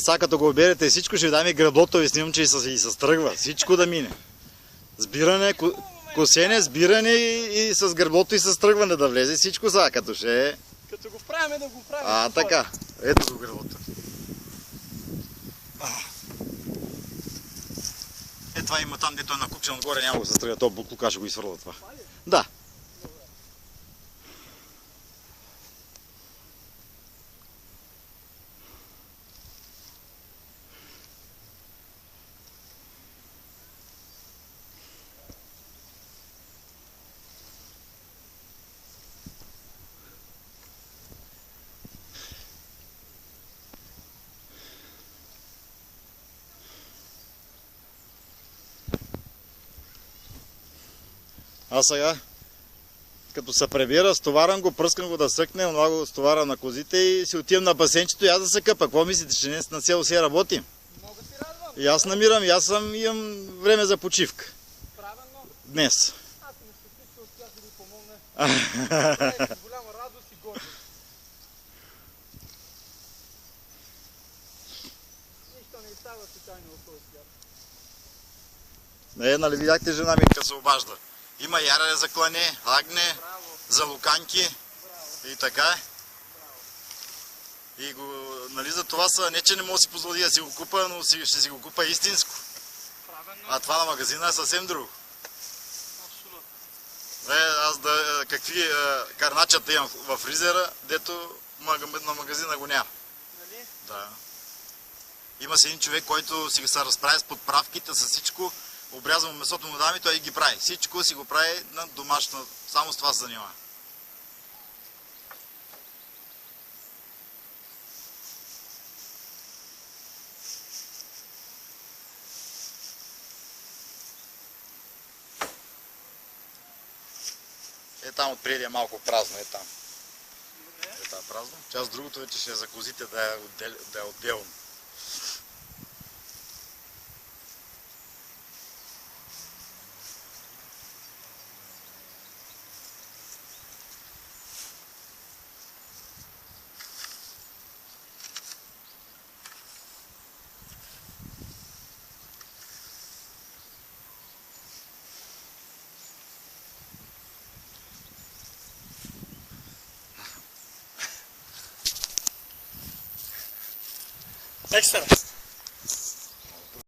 Сега като го оберете всичко, ще ви дам и граблото, ви снимам, че и се тръгва. Всичко да мине. Сбиране, косене, сбиране и с граблото и с тръгване да влезе. Всичко сега, като ще е. Като го правим, да го правим. Така. Ето го граблото. Това има там, дето е накупчен отгоре, няма го се стръга. То буклука ще го изфърля това. Да. А сега, като се пребира, стоварам го, пръскам го да съкне, онова го стоварам на козите и си отивам на басенчето и аз да се къпа. Какво мислите, че днес на село си работим? Много ти радвам. И аз намирам, и аз имам време за почивка. Правилно. Днес. Аз не се че успях да ви помогна. С голяма радост и гордост. Нищо не става случайно от този свят. Не, нали видяхте жена ми като се обажда. Има ярене за клане, агне, за луканки и така. И нали за това са, не че не мога да си позволи да си го купа, но ще си го купа истинско. Правилно. А това на магазина е съвсем друго. Абсолютно. Аз какви карначата имам в фризера, дето на магазина го няма. Нали? Да. Има си един човек, който си се разправи с подправките, с всичко. Обрязвам месото му дам и той ги прави. Всичко си го прави на домашно. Само с това се занимава. Там отпреди е малко празно. Там. Там празно. Част другото вече ще е за козите да е отделно. Екстра.